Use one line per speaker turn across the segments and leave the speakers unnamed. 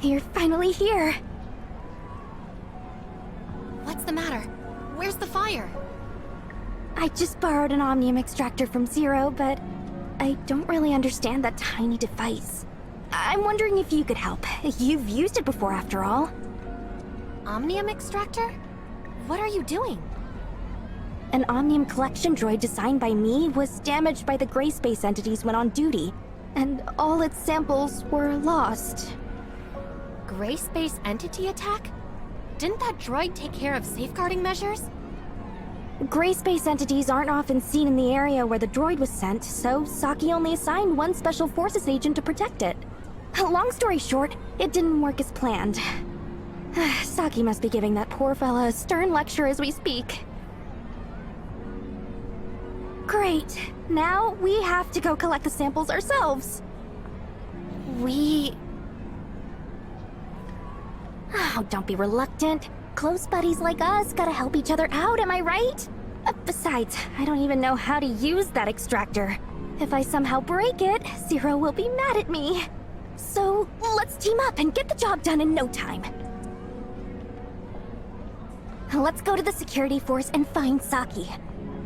You're finally here.
What's the matter? Where's the fire?
I just borrowed an omnium extractor from Zero, but I don't really understand that tiny device. I'm wondering if you could help. You've used it before, after all.
Omnium extractor? What are you doing?
An omnium collection droid designed by me was damaged by the gray space entities when on duty, and all its samples were lost.
Gray space entity attack? Didn't that droid take care of safeguarding measures?
Gray space entities aren't often seen in the area where the droid was sent, so Saki only assigned one Special Forces agent to protect it. Long story short, it didn't work as planned. Saki must be giving that poor fella a stern lecture as we speak. Great. Now we have to go collect the samples ourselves. Oh, don't be reluctant. Close buddies like us gotta help each other out, am I right? Besides, I don't even know how to use that extractor. If I somehow break it, Zero will be mad at me. So, let's team up and get the job done in no time. Let's go to the security force and find Saki.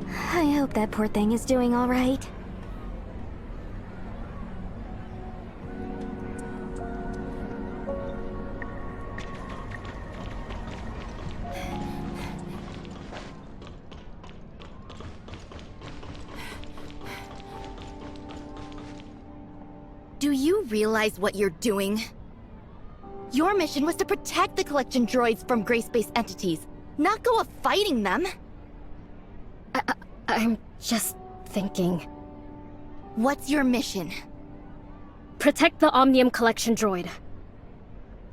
I hope that poor thing is doing all right.
Do you realize what you're doing? Your mission was to protect the collection droids from gray-space entities, not go up fighting them.
I'm just thinking.
What's your mission?
Protect the Omnium collection droid.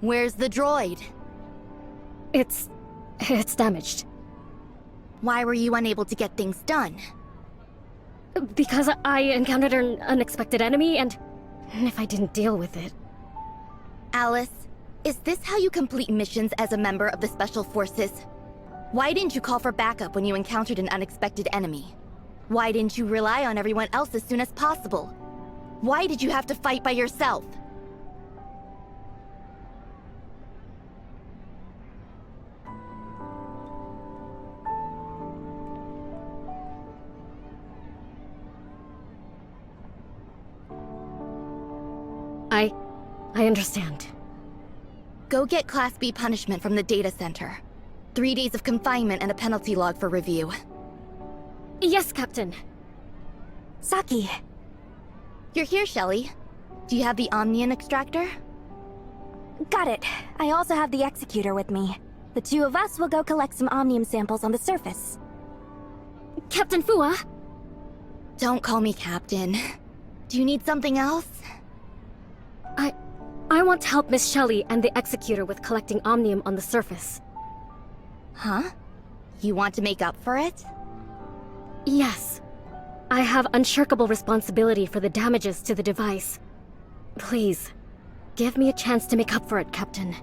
Where's the droid?
It's damaged.
Why were you unable to get things done?
Because I encountered an unexpected enemy, and if I didn't deal with it...
Alyss, is this how you complete missions as a member of the Special Forces? Why didn't you call for backup when you encountered an unexpected enemy? Why didn't you rely on everyone else as soon as possible? Why did you have to fight by yourself?
I understand.
Go get Class B punishment from the data center. 3 days of confinement and a penalty log for review.
Yes, Captain.
Saki.
You're here, Shelley. Do you have the Omnium extractor?
Got it. I also have the executor with me. The two of us will go collect some Omnium samples on the surface.
Captain Fua?
Don't call me Captain. Do you need something else?
I want to help Miss Shelley and the executor with collecting Omnium on the surface.
Huh? You want to make up for it?
Yes. I have unshirkable responsibility for the damages to the device. Please, give me a chance to make up for it, Captain.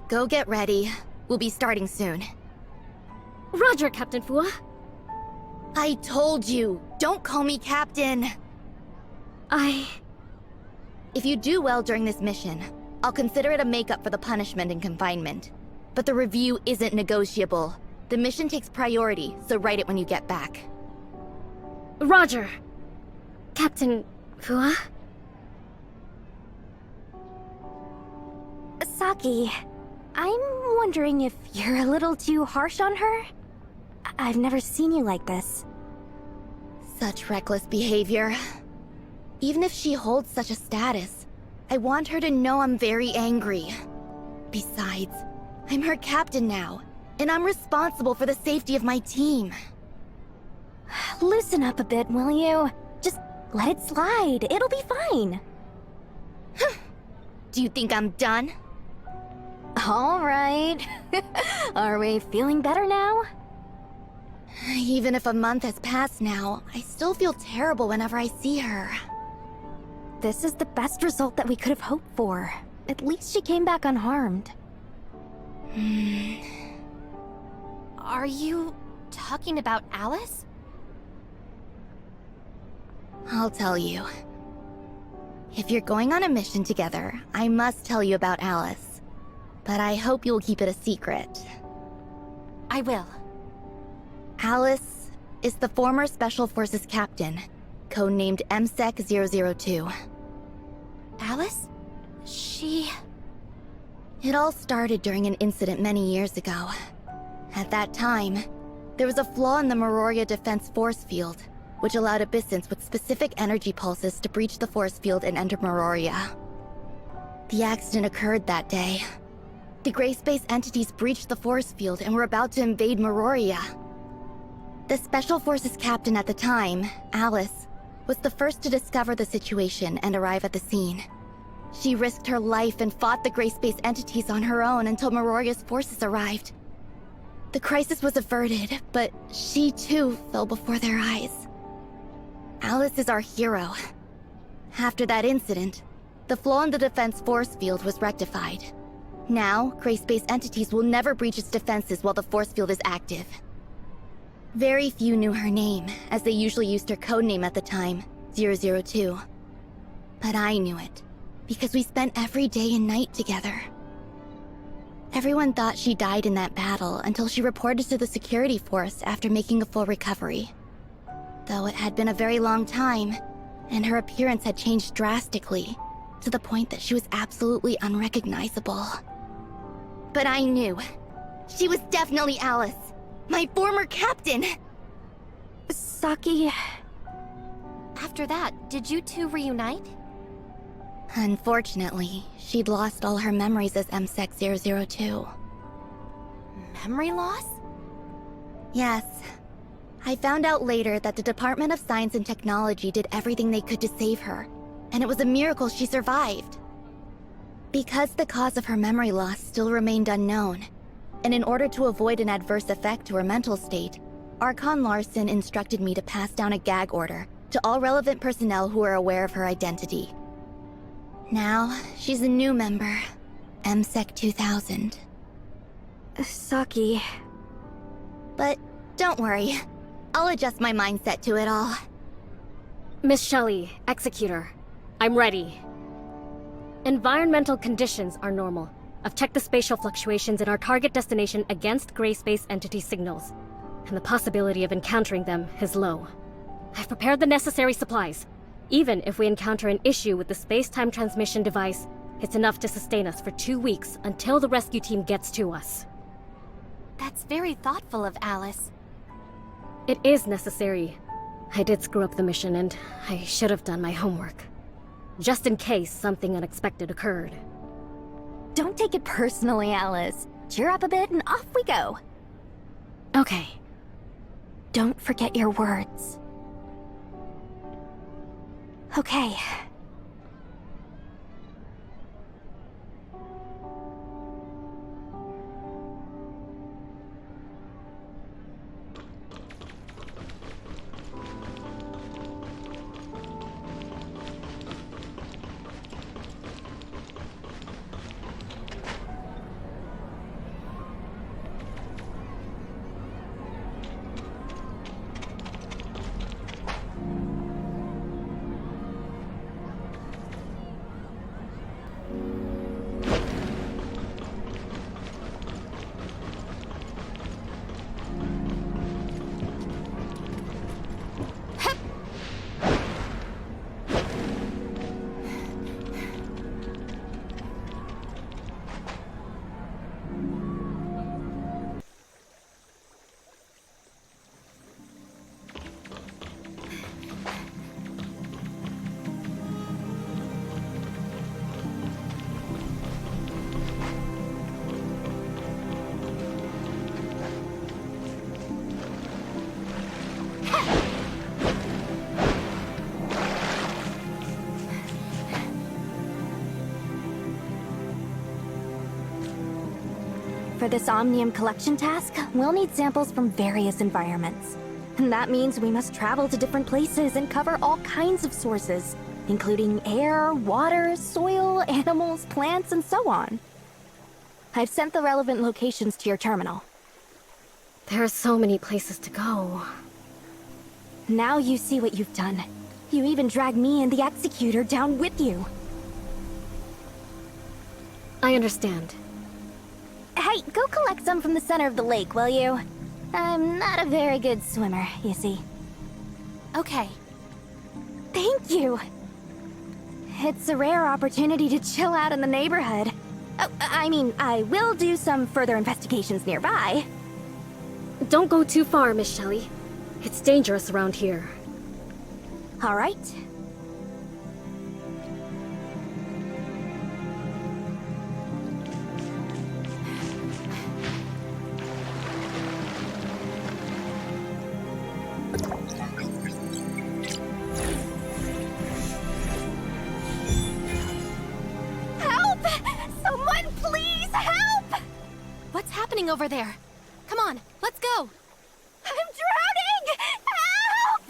Go get ready. We'll be starting soon.
Roger, Captain Fua.
I told you, don't call me Captain. If you do well during this mission, I'll consider it a make-up for the punishment and confinement. But the review isn't negotiable. The mission takes priority, so write it when you get back.
Roger. Captain Fua?
Saki, I'm wondering if you're a little too harsh on her? I've never seen you like this.
Such reckless behavior. Even if she holds such a status, I want her to know I'm very angry. Besides, I'm her captain now, and I'm responsible for the safety of my team.
Loosen up a bit, will you? Just let it slide. It'll be fine.
Do you think I'm done?
All right. Are we feeling better now?
Even if a month has passed now, I still feel terrible whenever I see her.
This is the best result that we could have hoped for. At least she came back unharmed.
Are you talking about Alyss? I'll tell you. If you're going on a mission together, I must tell you about Alyss. But I hope you'll keep it a secret. I will. Alyss is the former Special Forces captain, codenamed MSEC-002. Alyss? She... It all started during an incident many years ago. At that time, there was a flaw in the Meroria defense force field, which allowed abyssins with specific energy pulses to breach the force field and enter Meroria. The accident occurred that day. The gray space entities breached the force field and were about to invade Meroria. The Special Forces captain at the time, Alyss, was the first to discover the situation and arrive at the scene. She risked her life and fought the gray space entities on her own until Meroria's forces arrived. The crisis was averted, but she too fell before their eyes. Alyss is our hero. After that incident, the flaw in the defense force field was rectified. Now, gray space entities will never breach its defenses while the force field is active. Very few knew her name, as they usually used her codename at the time, 002. But I knew it, because we spent every day and night together. Everyone thought she died in that battle until she reported to the security force after making a full recovery. Though it had been a very long time, and her appearance had changed drastically, to the point that she was absolutely unrecognizable. But I knew. She was definitely Alyss, my former captain!
Saki...
After that, did you two reunite?
Unfortunately, she'd lost all her memories as MSEC-002.
Memory loss?
Yes. I found out later that the Department of Science and Technology did everything they could to save her, and it was a miracle she survived. Because the cause of her memory loss still remained unknown, and in order to avoid an adverse effect to her mental state, Archon Larson instructed me to pass down a gag order to all relevant personnel who are aware of her identity. Now, she's a new member, MSEC 2000.
Saki...
But don't worry, I'll adjust my mindset to it all.
Miss Shelley, Executor. I'm ready. Environmental conditions are normal. I've checked the spatial fluctuations in our target destination against gray space entity signals, and the possibility of encountering them is low. I've prepared the necessary supplies. Even if we encounter an issue with the space-time transmission device, it's enough to sustain us for 2 weeks until the rescue team gets to us.
That's very thoughtful of Alyss.
It is necessary. I did screw up the mission, and I should have done my homework. Just in case something unexpected occurred.
Don't take it personally, Alyss. Cheer up a bit and off we go.
Okay.
Don't forget your words. Okay. For this Omnium collection task, we'll need samples from various environments. And that means we must travel to different places and cover all kinds of sources, including air, water, soil, animals, plants, and so on. I've sent the relevant locations to your terminal.
There are so many places to go.
Now you see what you've done. You even dragged me and the Executor down with you.
I understand.
Hey, go collect some from the center of the lake, will you? I'm not a very good swimmer, you see.
Okay.
Thank you! It's a rare opportunity to chill out in the neighborhood. Oh, I mean, I will do some further investigations nearby.
Don't go too far, Miss Shelley. It's dangerous around here.
All right. Help! Someone please help!
What's happening over there? Come on, let's go!
I'm drowning! Help!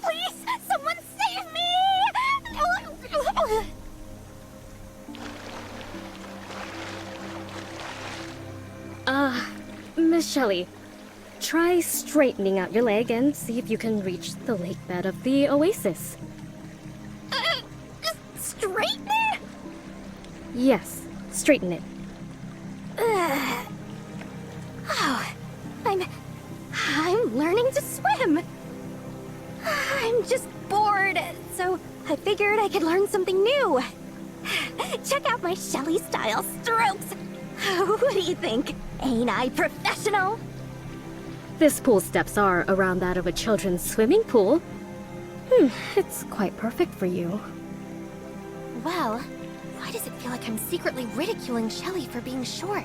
Please, someone save me!
Miss Shelley, try straightening out your leg and see if you can reach the lake bed of the oasis.
Straighten it?
Yes, straighten it.
learning to swim. I'm just bored, so I figured I could learn something new. Check out my Shelly-style strokes. What do you think? Ain't I professional?
This pool steps are around that of a children's swimming pool. It's quite perfect for you.
Well, why does it feel like I'm secretly ridiculing Shelly for being short?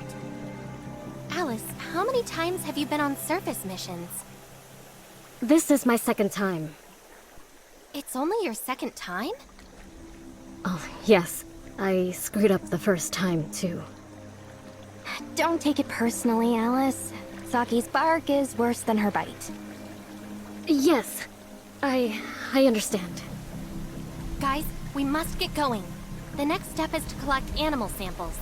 Alyss, how many times have you been on surface missions?
This is my second time.
It's only your second time?
Oh, yes. I screwed up the first time, too.
Don't take it personally, Alyss. Saki's bark is worse than her bite.
Yes, I understand.
Guys, we must get going. The next step is to collect animal samples.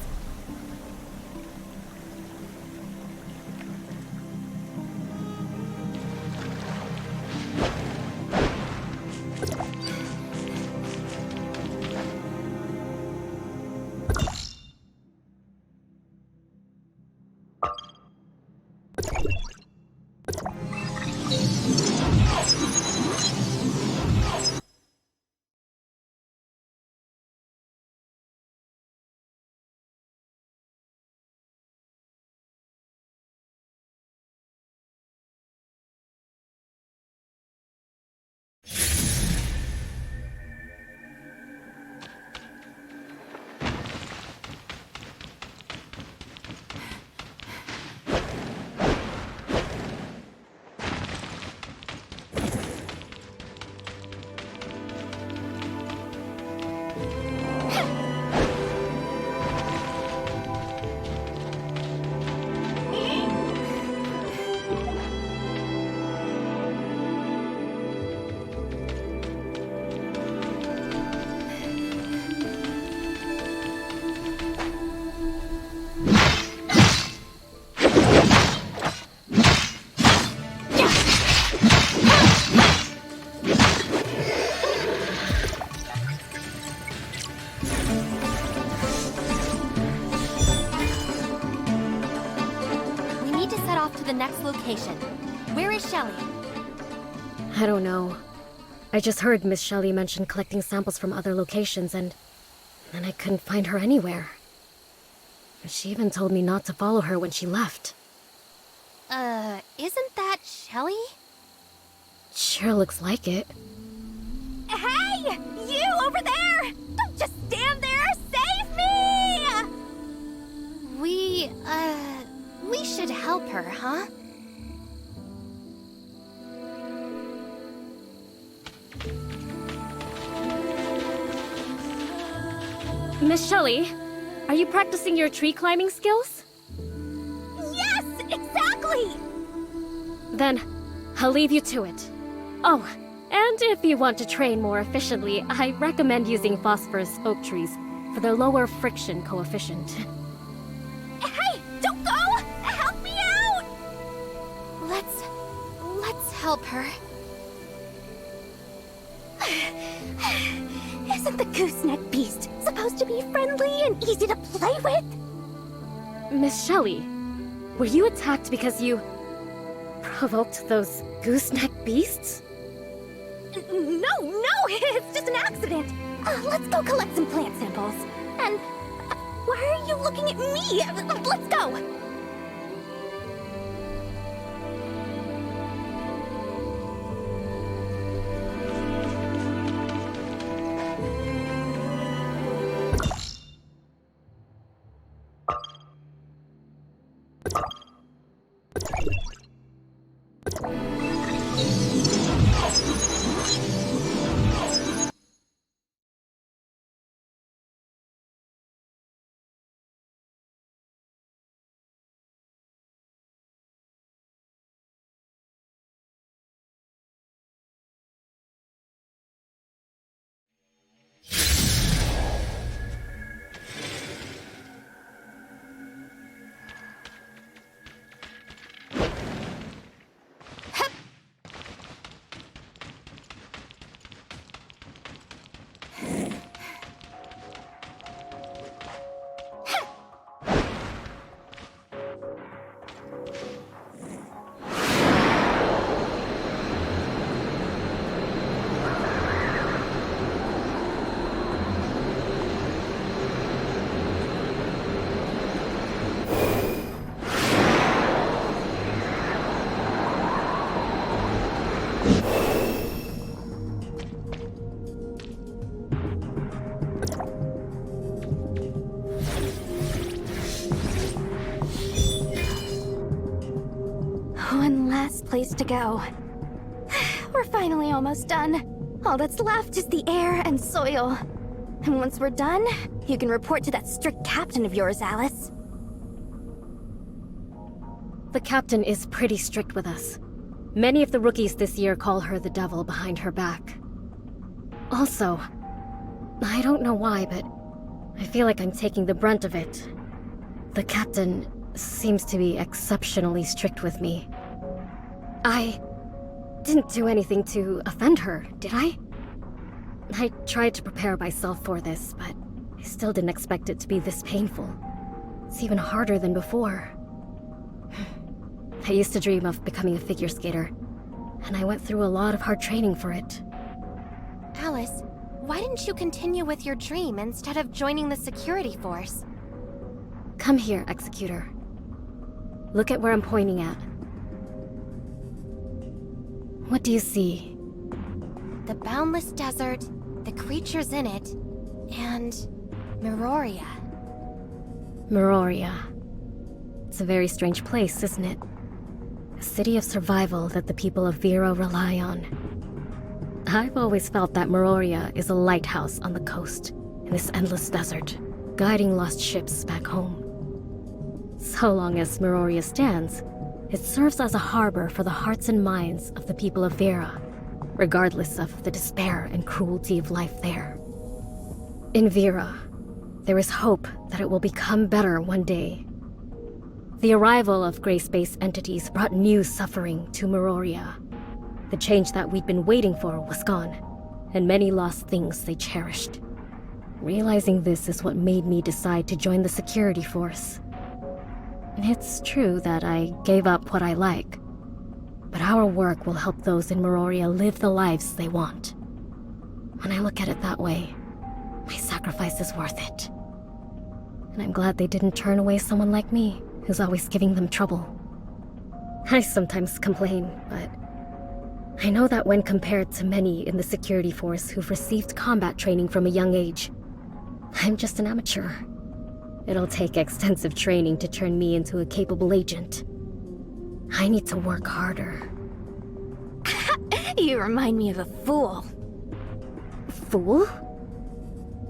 The next location. Where is Shelly?
I don't know. I just heard Miss Shelly mention collecting samples from other locations, and then I couldn't find her anywhere. She even told me not to follow her when she left.
Isn't that Shelly?
Sure looks like it.
Hey! You over there! Don't just stand there! Save me!
We should help her, huh?
Miss Shelly, are you practicing your tree climbing skills?
Yes! Exactly!
Then, I'll leave you to it. Oh, and if you want to train more efficiently, I recommend using phosphorus oak trees for their lower friction coefficient.
Hey! Don't go! Help me out!
Let's help her.
Isn't the gooseneck beast supposed to be friendly and easy to play with?
Miss Shelly, were you attacked because you provoked those gooseneck beasts?
No, it's just an accident. Let's go collect some plant samples. And why are you looking at me? Let's go. to go. We're finally almost done. All that's left is the air and soil. And once we're done, you can report to that strict captain of yours, Alyss.
The captain is pretty strict with us. Many of the rookies this year call her the devil behind her back. Also, I don't know why, but I feel like I'm taking the brunt of it. The captain seems to be exceptionally strict with me. I didn't do anything to offend her, did I? I tried to prepare myself for this, but I still didn't expect it to be this painful. It's even harder than before. I used to dream of becoming a figure skater, and I went through a lot of hard training for it.
Alyss, why didn't you continue with your dream instead of joining the security force?
Come here, Executor. Look at where I'm pointing at. What do you see?
The boundless desert, the creatures in it, and Meroria.
Meroria. It's a very strange place, isn't it? A city of survival that the people of Vera rely on. I've always felt that Meroria is a lighthouse on the coast, in this endless desert, guiding lost ships back home. So long as Meroria stands, it serves as a harbor for the hearts and minds of the people of Vera, regardless of the despair and cruelty of life there. In Vera, there is hope that it will become better one day. The arrival of gray space entities brought new suffering to Meroria. The change that we'd been waiting for was gone, and many lost things they cherished. Realizing this is what made me decide to join the security force. It's true that I gave up what I like, but our work will help those in Meroria live the lives they want. When I look at it that way, my sacrifice is worth it. And I'm glad they didn't turn away someone like me, who's always giving them trouble. I sometimes complain, but I know that when compared to many in the security force who've received combat training from a young age, I'm just an amateur. It'll take extensive training to turn me into a capable agent. I need to work harder.
You remind me of a fool.
Fool?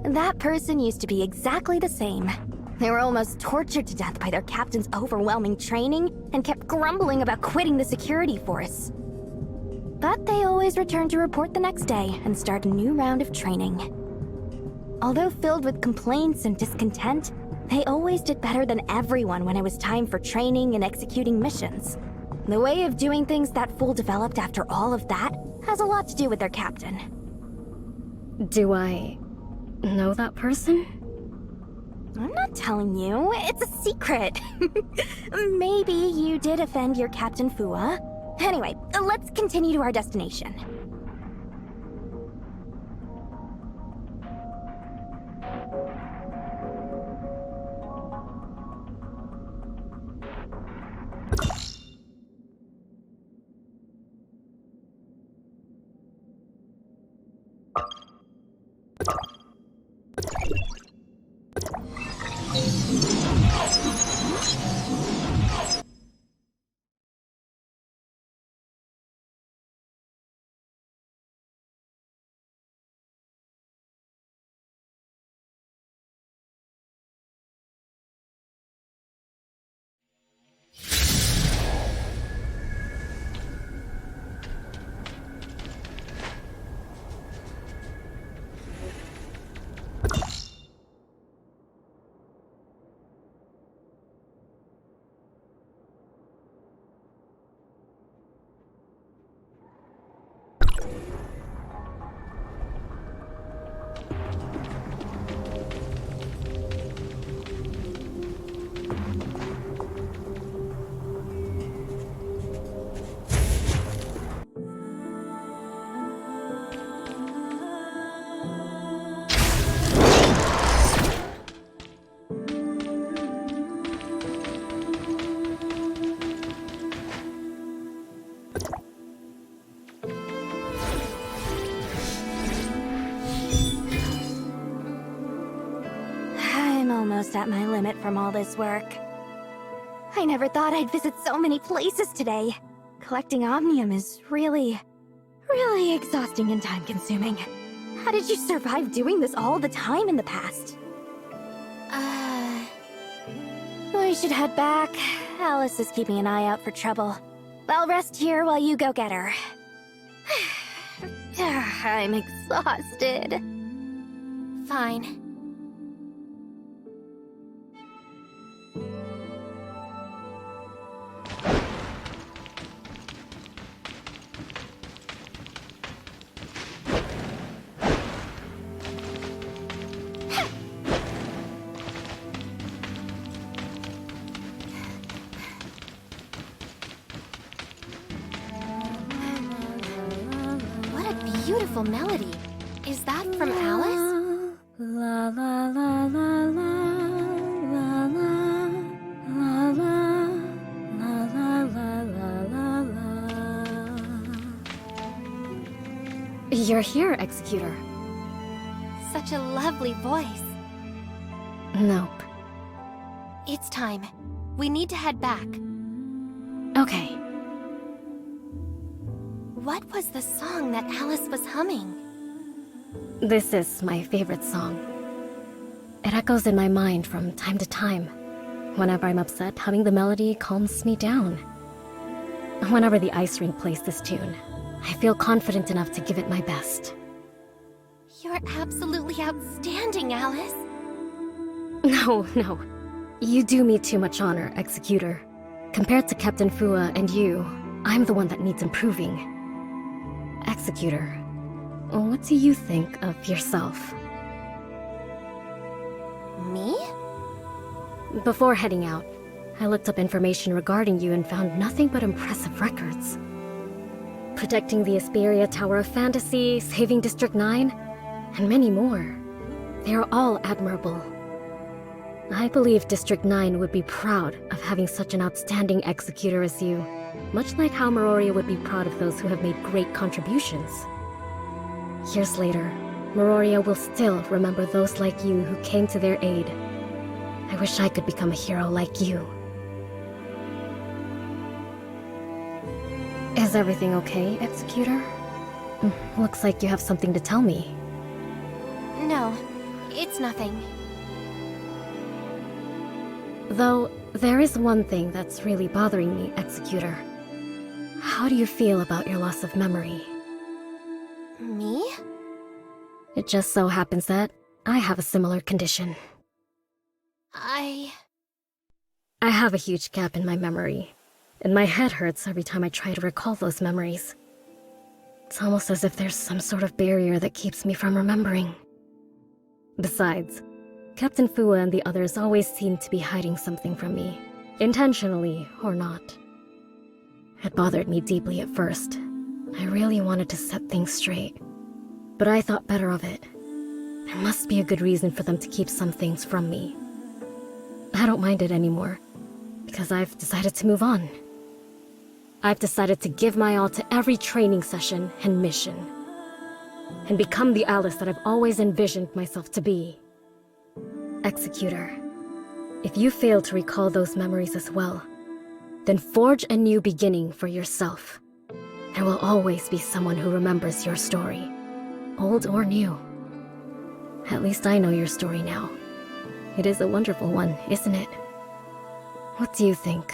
That person used to be exactly the same. They were almost tortured to death by their captain's overwhelming training and kept grumbling about quitting the security force. But they always returned to report the next day and start a new round of training. Although filled with complaints and discontent, they always did better than everyone when it was time for training and executing missions. The way of doing things that fool developed after all of that has a lot to do with their captain.
Do I know that person?
I'm not telling you, it's a secret. Maybe you did offend your Captain Fua. Anyway, let's continue to our destination. Almost at my limit from all this work. I never thought I'd visit so many places today. collecting omnium is really exhausting and time-consuming. How did you survive doing this all the time in the past? We should head back. Alyss is keeping an eye out for trouble. I'll rest here while you go get her. I'm exhausted.
Fine. Beautiful melody. Is that from Alyss?
La la la la la la la la la la la la la la. You're here, Executor.
Such a lovely voice.
Nope.
It's time. We need to head back.
Okay.
What was the song that Alyss was humming?
This is my favorite song. It echoes in my mind from time to time. Whenever I'm upset, humming the melody calms me down. Whenever the ice rink plays this tune, I feel confident enough to give it my best.
You're absolutely outstanding, Alyss.
No. You do me too much honor, Executor. Compared to Captain Fua and you, I'm the one that needs improving. Executor, what do you think of yourself?
Me?
Before heading out, I looked up information regarding you and found nothing but impressive records. Protecting the Asperia Tower of Fantasy, saving District 9, and many more. They are all admirable. I believe District 9 would be proud of having such an outstanding executor as you, much like how Meroria would be proud of those who have made great contributions. Years later, Meroria will still remember those like you who came to their aid. I wish I could become a hero like you. Is everything okay, Executor? Looks like you have something to tell me.
No, it's nothing.
Though, there is one thing that's really bothering me, Executor. How do you feel about your loss of memory?
Me?
It just so happens that I have a similar condition.
I
have a huge gap in my memory, and my head hurts every time I try to recall those memories. It's almost as if there's some sort of barrier that keeps me from remembering. Besides, Captain Fua and the others always seem to be hiding something from me, intentionally or not. It bothered me deeply at first. I really wanted to set things straight, but I thought better of it. There must be a good reason for them to keep some things from me. I don't mind it anymore, because I've decided to move on. I've decided to give my all to every training session and mission, and become the Alyss that I've always envisioned myself to be. Executor, if you fail to recall those memories as well, then forge a new beginning for yourself. There will always be someone who remembers your story, old or new. At least I know your story now. It is a wonderful one, isn't it? What do you think?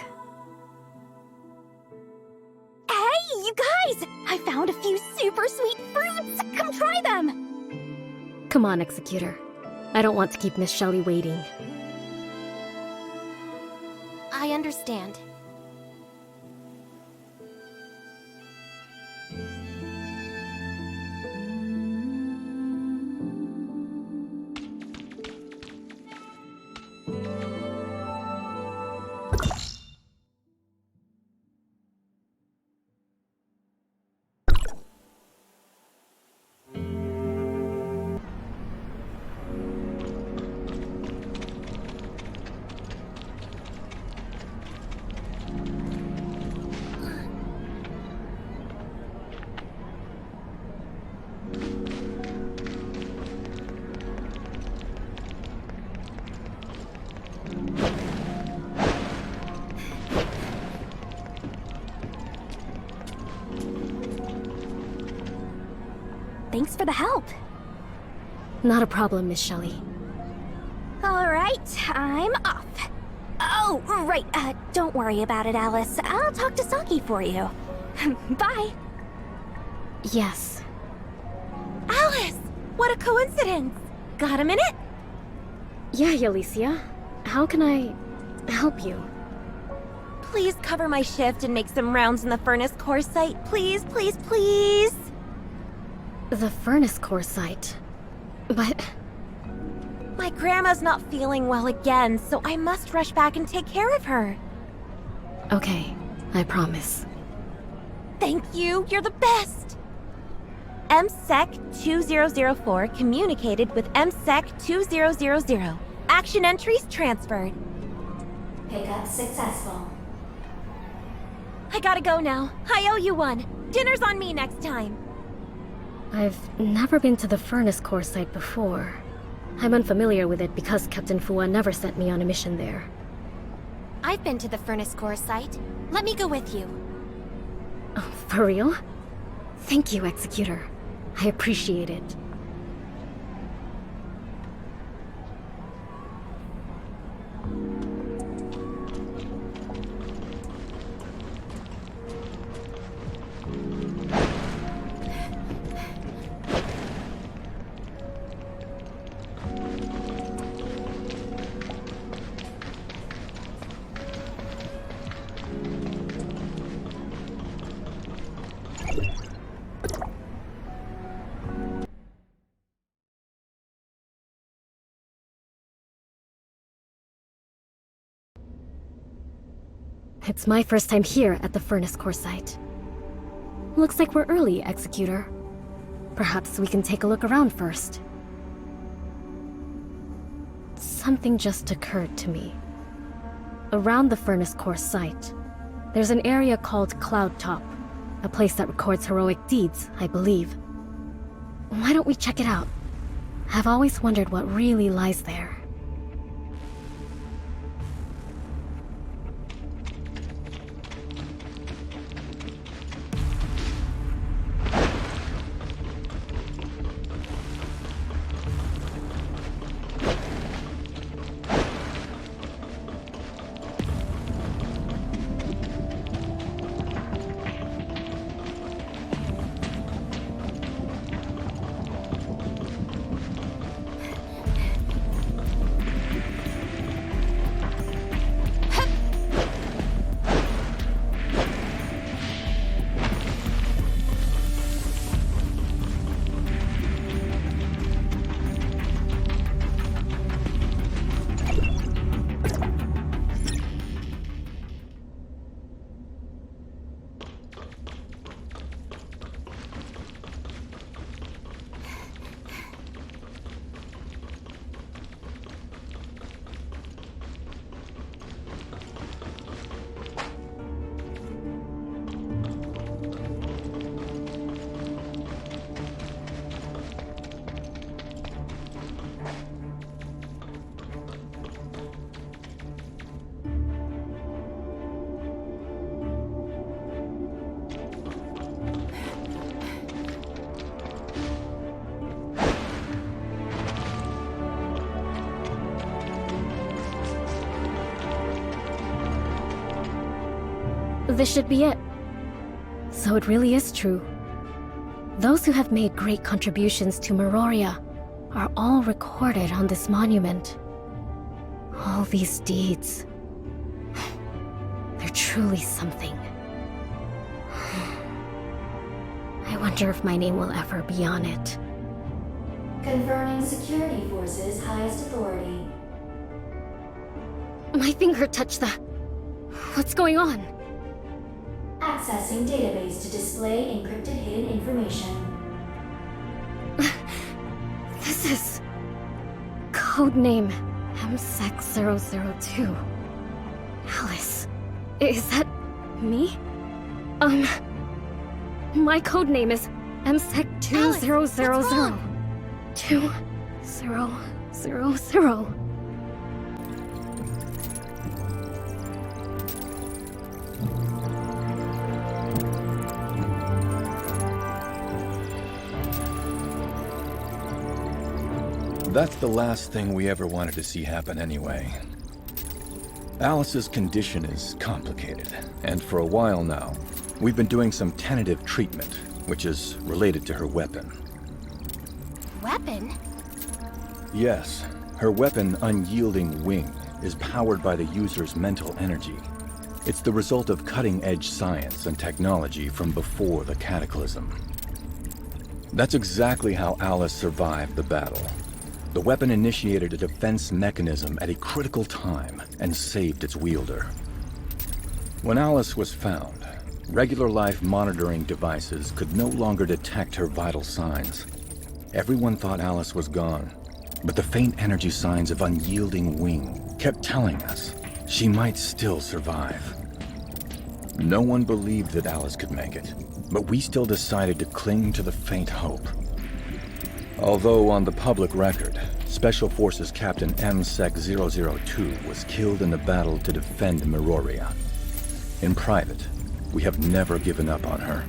Hey, you guys! I found a few super sweet fruits! Come try them!
Come on, Executor. I don't want to keep Miss Shelley waiting.
I understand.
Thanks for the help.
Not a problem, Miss Shelley.
Alright, I'm off. Oh, right, don't worry about it, Alyss. I'll talk to Saki for you. Bye.
Yes.
Alyss! What a coincidence! Got a minute?
Yeah, Alicia. How can I help you?
Please cover my shift and make some rounds in the furnace core site. Please, please, please!
The furnace core site. But...
My grandma's not feeling well again, so I must rush back and take care of her.
Okay, I promise.
Thank you, you're the best! MSEC 2004 communicated with MSEC 2000. Action entries transferred.
Pickup successful.
I gotta go now. I owe you one. Dinner's on me next time.
I've never been to the furnace core site before. I'm unfamiliar with it because Captain Fua never sent me on a mission there.
I've been to the furnace core site. Let me go with you.
Oh, for real? Thank you, Executor. I appreciate it. It's my first time here at the furnace core site. Looks like we're early, Executor. Perhaps we can take a look around first. Something just occurred to me. Around the furnace core site, there's an area called Cloud Top, a place that records heroic deeds, I believe. Why don't we check it out? I've always wondered what really lies there. This should be it. So it really is true. Those who have made great contributions to Meroria are all recorded on this monument. All these deeds. They're truly something. I wonder if my name will ever be on it.
Confirming security forces' highest authority.
My finger touched the... What's going on?
Accessing database to display encrypted hidden information.
This is... Codename MSEC002. Alyss, is that me? My codename is MSEC2000. 2000.
That's the last thing we ever wanted to see happen anyway. Alyss's condition is complicated, and for a while now, we've been doing some tentative treatment, which is related to her weapon.
Weapon?
Yes, her Weapon Unyielding Wing is powered by the user's mental energy. It's the result of cutting-edge science and technology from before the Cataclysm. That's exactly how Alyss survived the battle. The weapon initiated a defense mechanism at a critical time and saved its wielder. When Alyss was found, regular life monitoring devices could no longer detect her vital signs. Everyone thought Alyss was gone, but the faint energy signs of Unyielding Wing kept telling us she might still survive. No one believed that Alyss could make it, but we still decided to cling to the faint hope. Although on the public record, Special Forces Captain MSEC-002 was killed in the battle to defend Meroria. In private, we have never given up on her.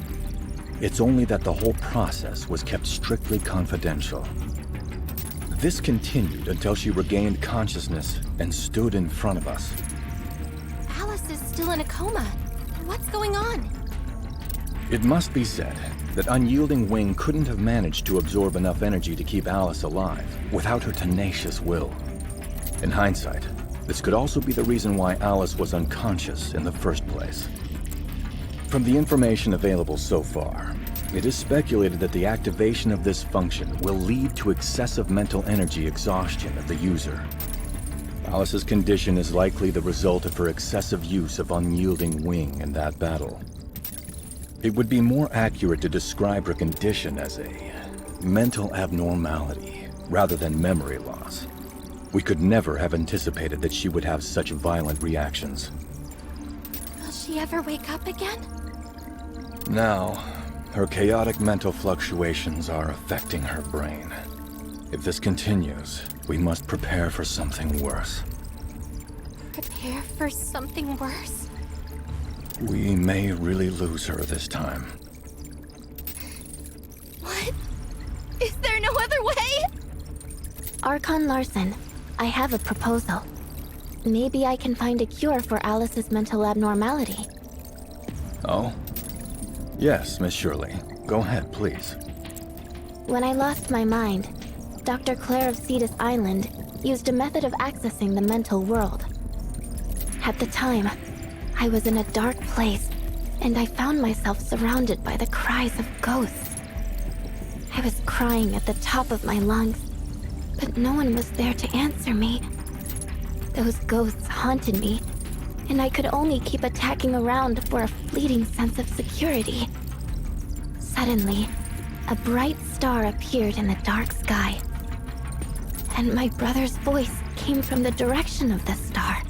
It's only that the whole process was kept strictly confidential. This continued until she regained consciousness and stood in front of us.
Alyss is still in a coma. What's going on?
It must be said that Unyielding Wing couldn't have managed to absorb enough energy to keep Alyss alive without her tenacious will. In hindsight, this could also be the reason why Alyss was unconscious in the first place. From the information available so far, it is speculated that the activation of this function will lead to excessive mental energy exhaustion of the user. Alyss's condition is likely the result of her excessive use of Unyielding Wing in that battle. It would be more accurate to describe her condition as a mental abnormality rather than memory loss. We could never have anticipated that she would have such violent reactions.
Will she ever wake up again?
Now, her chaotic mental fluctuations are affecting her brain. If this continues, we must prepare for something worse.
Prepare for something worse?
We may really lose her this time.
What? Is there no other way?
Archon Larson, I have a proposal. Maybe I can find a cure for Alyss's mental abnormality.
Oh? Yes, Miss Shirley. Go ahead, please.
When I lost my mind, Dr. Claire of Cetus Island used a method of accessing the mental world. At the time, I was in a dark place, and I found myself surrounded by the cries of ghosts. I was crying at the top of my lungs, but no one was there to answer me. Those ghosts haunted me, and I could only keep attacking around for a fleeting sense of security. Suddenly, a bright star appeared in the dark sky, and my brother's voice came from the direction of the star.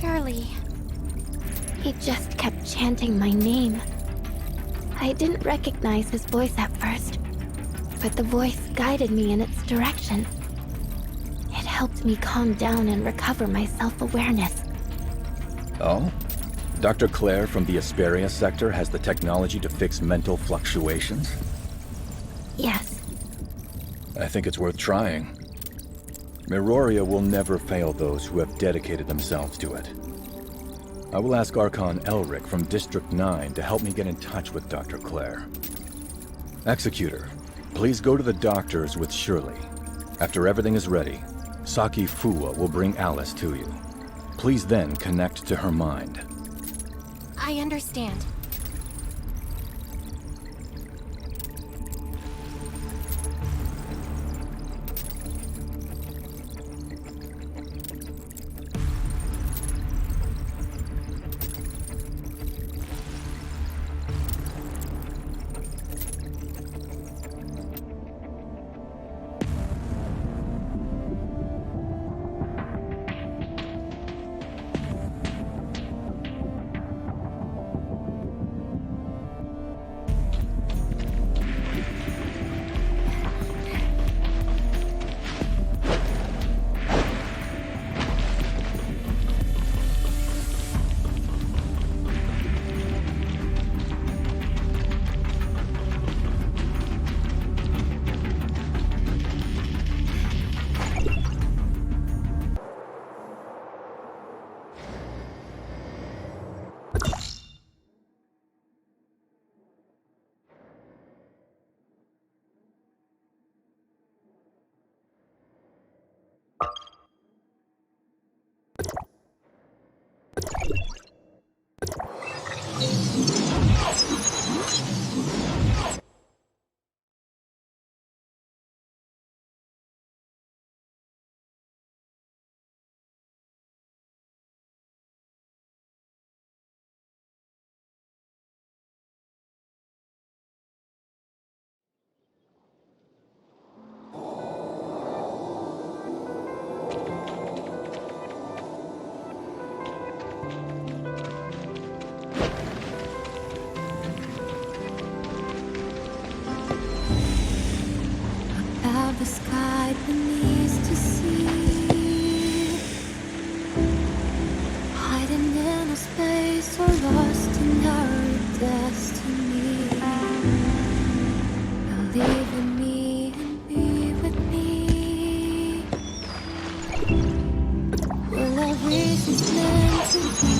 Surely.
He just kept chanting my name. I didn't recognize his voice at first, but the voice guided me in its direction. It helped me calm down and recover my self-awareness.
Oh? Dr. Claire from the Asperia sector has the technology to fix mental fluctuations?
Yes.
I think it's worth trying. Meroria will never fail those who have dedicated themselves to it. I will ask Archon Elric from District 9 to help me get in touch with Dr. Claire. Executor, please go to the doctors with Shirley. After everything is ready, Saki Fuwa will bring Alyss to you. Please then connect to her mind.
I understand.
the sky beneath to see. Hiding in a space or lost in our destiny. Believe in me and be with me. Will our reasons meant to be?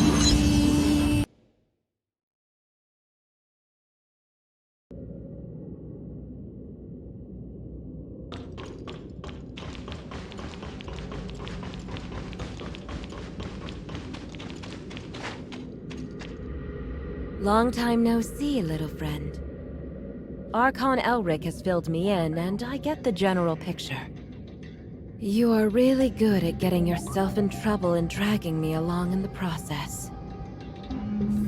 Long time no see, little friend. Archon Elric has filled me in, and I get the general picture. You are really good at getting yourself in trouble and dragging me along in the process.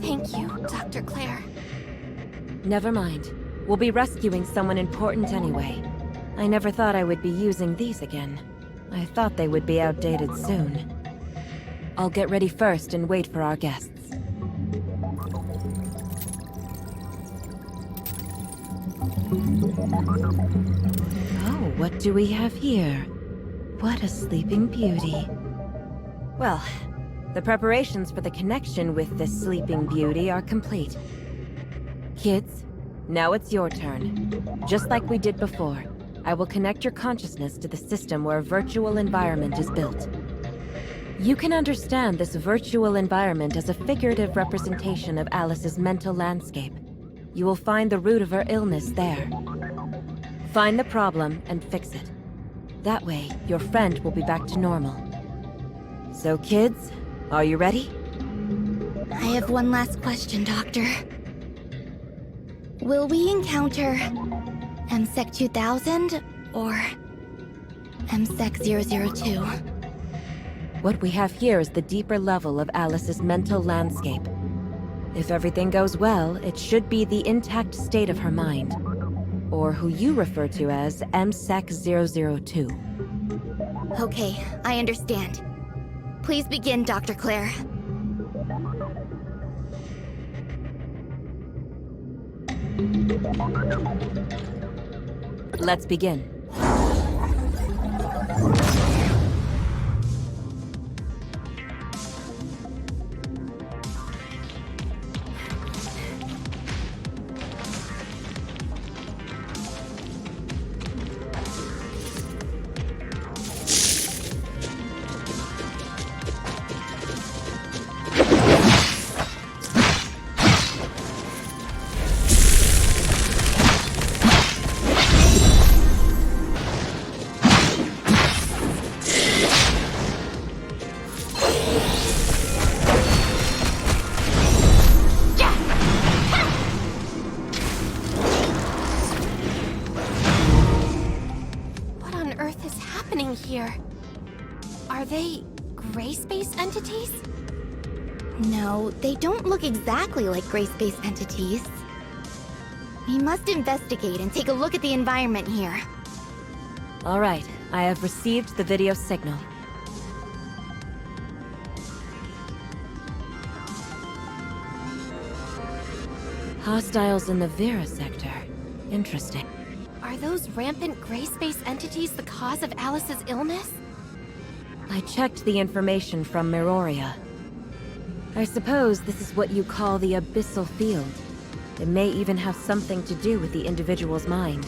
Thank you, Dr. Claire.
Never mind. We'll be rescuing someone important anyway. I never thought I would be using these again. I thought they would be outdated soon. I'll get ready first and wait for our guests. Oh, what do we have here? What a sleeping beauty. Well, the preparations for the connection with this sleeping beauty are complete. Kids, now it's your turn. Just like we did before, I will connect your consciousness to the system where a virtual environment is built. You can understand this virtual environment as a figurative representation of Alyss's mental landscape. You will find the root of her illness there. Find the problem and fix it. That way, your friend will be back to normal. So kids, are you ready?
I have one last question, Doctor. Will we encounter MSEC 2000 or MSEC 002?
What we have here is the deeper level of Alyss's mental landscape. If everything goes well, it should be the intact state of her mind. Or who you refer to as MSEC 002.
Okay, I understand. Please begin, Dr. Claire.
Let's begin.
Here. Are they gray space entities?
No, they don't look exactly like gray space entities. We must investigate and take a look at the environment here.
All right, I have received the video signal. Hostiles in the Vera sector. Interesting.
Are those rampant gray space entities the cause of Alyss's illness?
I checked the information from Meroria. I suppose this is what you call the abyssal field. It may even have something to do with the individual's mind.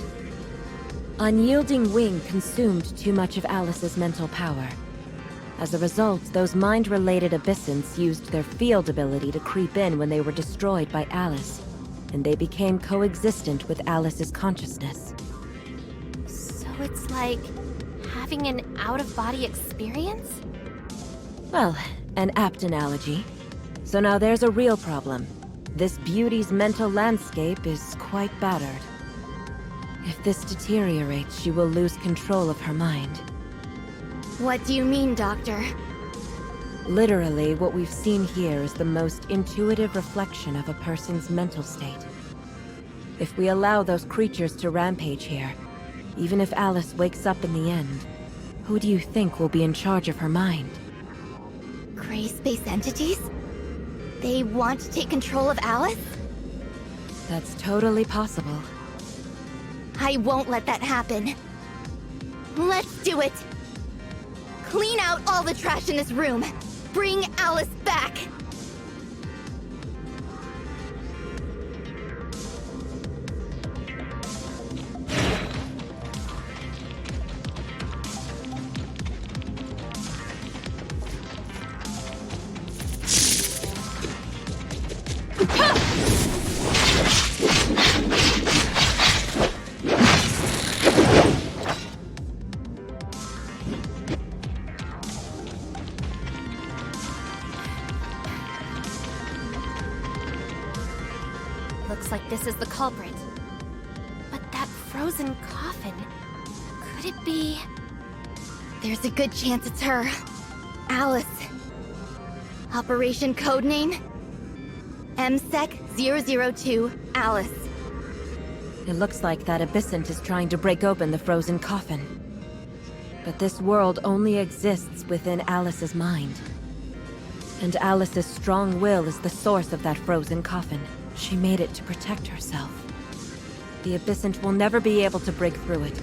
Unyielding Wing consumed too much of Alyss's mental power. As a result, those mind-related abyssins used their field ability to creep in when they were destroyed by Alyss, and they became coexistent with Alyss's consciousness.
So it's like having an out-of-body experience?
Well, an apt analogy. So now there's a real problem. This beauty's mental landscape is quite battered. If this deteriorates, she will lose control of her mind.
What do you mean, Doctor?
Literally, what we've seen here is the most intuitive reflection of a person's mental state. If we allow those creatures to rampage here, even if Alyss wakes up in the end, who do you think will be in charge of her mind?
Gray space entities? They want to take control of Alyss?
That's totally possible.
I won't let that happen. Let's do it! Clean out all the trash in this room. Bring Alyss back!
Looks like this is the culprit. But that frozen coffin... Could it be...
There's a good chance it's her. Alyss. Operation codename? MSEC-002 Alyss.
It looks like that abyssant is trying to break open the frozen coffin. But this world only exists within Alyss's mind. And Alyss's strong will is the source of that frozen coffin. She made it to protect herself. The abyssant will never be able to break through it.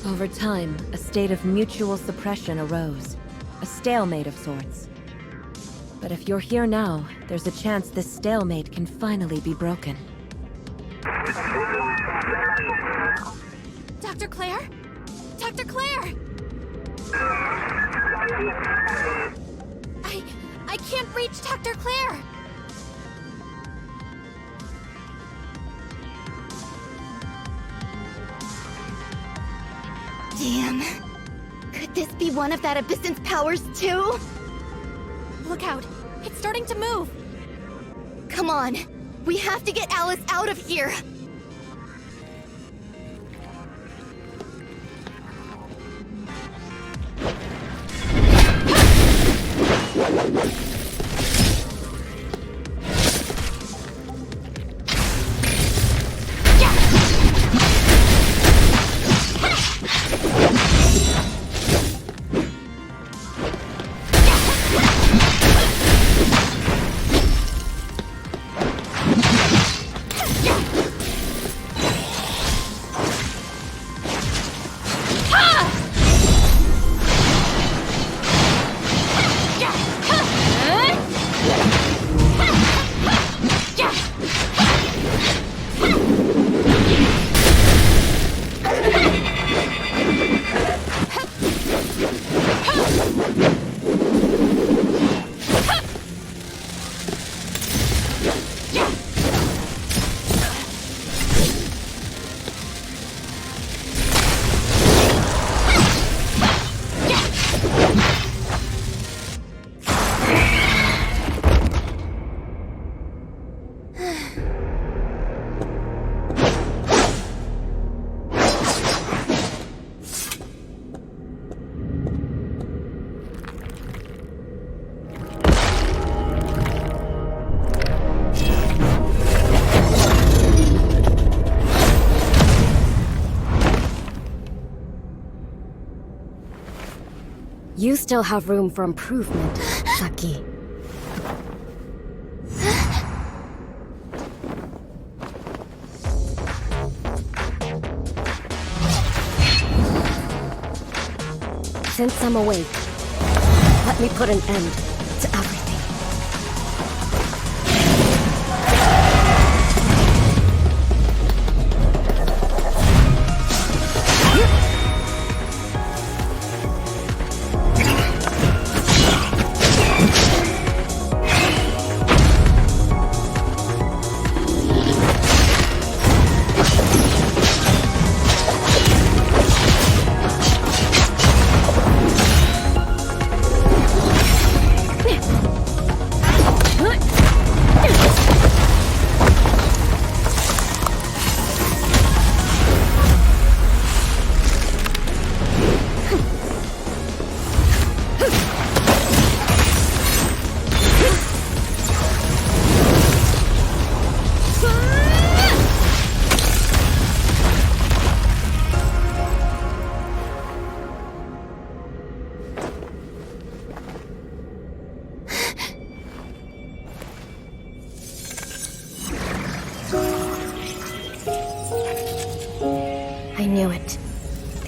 Over time, a state of mutual suppression arose. A stalemate of sorts. But if you're here now, there's a chance this stalemate can finally be broken.
Dr. Claire? Dr. Claire! I can't reach Dr. Claire!
Damn. Could this be one of that abyssant's powers too?
Look out! It's starting to move!
Come on! We have to get Alyss out of here!
You still have room for improvement, Saki. Since I'm awake, let me put an end to everything.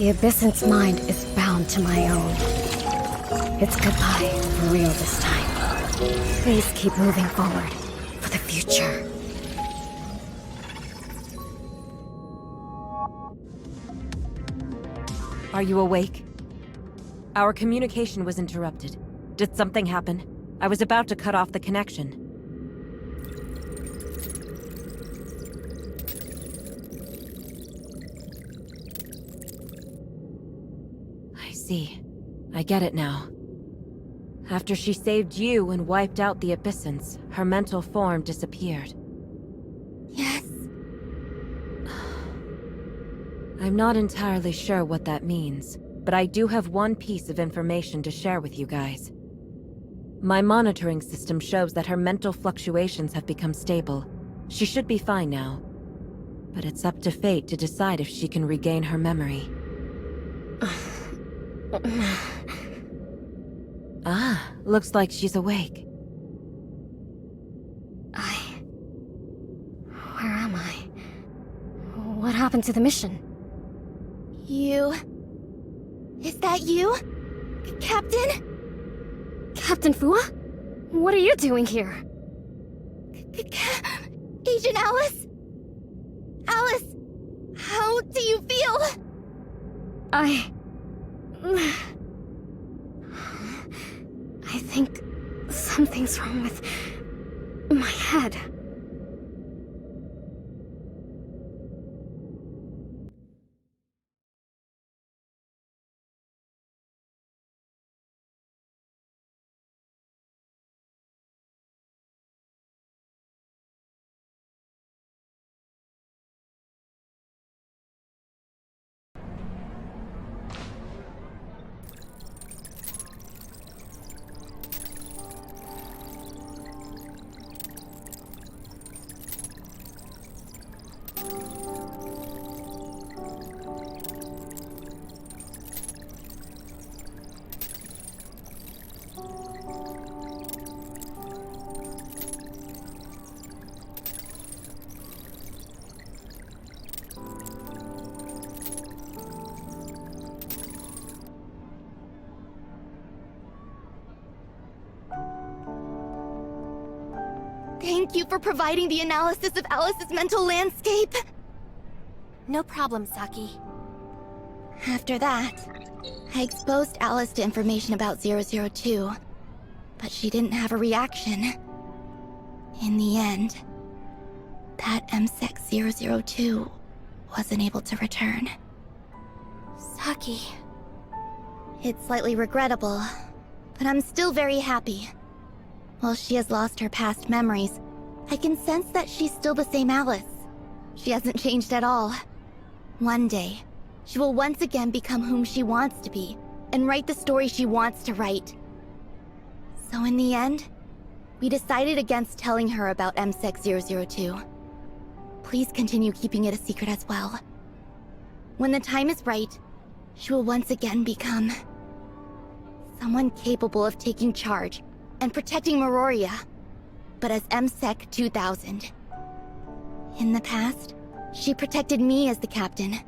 The Abyssant's mind is bound to my own. It's goodbye for real this time. Please keep moving forward for the future.
Are you awake? Our communication was interrupted. Did something happen? I was about to cut off the connection. I see. I get it now. After she saved you and wiped out the Abyssants, her mental form disappeared.
Yes.
I'm not entirely sure what that means, but I do have one piece of information to share with you guys. My monitoring system shows that her mental fluctuations have become stable. She should be fine now. But it's up to fate to decide if she can regain her memory. Looks like she's awake.
Where am I? What happened to the mission?
You... Is that you? Captain?
Captain Fua? What are you doing here?
Agent Alyss? Alyss, how do you feel?
I think something's wrong with my head.
Thank you for providing the analysis of Alyss's mental landscape.
No problem, Saki.
After that, I exposed Alyss to information about 002, but she didn't have a reaction. In the end, that MSEC 002 wasn't able to return.
Saki...
It's slightly regrettable, but I'm still very happy. While she has lost her past memories, I can sense that she's still the same Alyss. She hasn't changed at all. One day, she will once again become whom she wants to be, and write the story she wants to write. So in the end, we decided against telling her about MSEC 002. Please continue keeping it a secret as well. When the time is right, she will once again become... someone capable of taking charge and protecting Meroria, but as MSEC 2000. In the past, she protected me as the captain.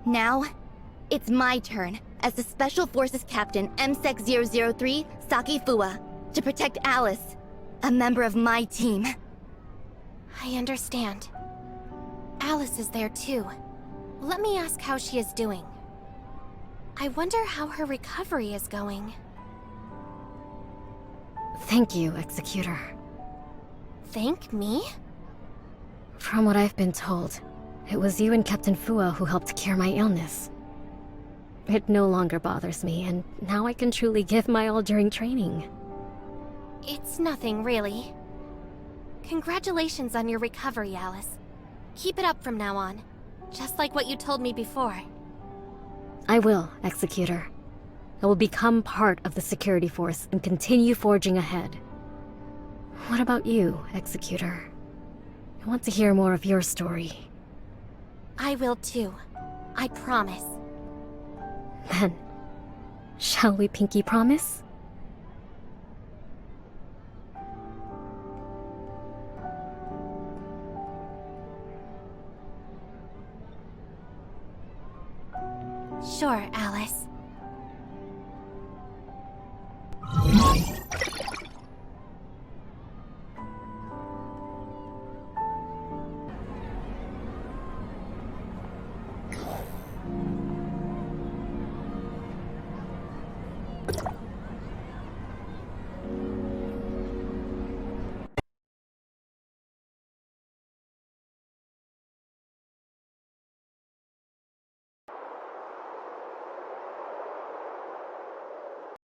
Now, it's my turn as the Special Forces Captain MSEC 003, Saki Fua, to protect Alyss, a member of my team.
I understand. Alyss is there too. Let me ask how she is doing. I wonder how her recovery is going.
Thank you, Executor.
Thank me?
From what I've been told, it was you and Captain Fua who helped cure my illness. It no longer bothers me, and now I can truly give my all during training.
It's nothing, really. Congratulations on your recovery, Alyss. Keep it up from now on, just like what you told me before.
I will, Executor. I will become part of the security force and continue forging ahead. What about you, Executor? I want to hear more of your story.
I will too. I promise.
Then, shall we pinky promise?
Sure, Alyss.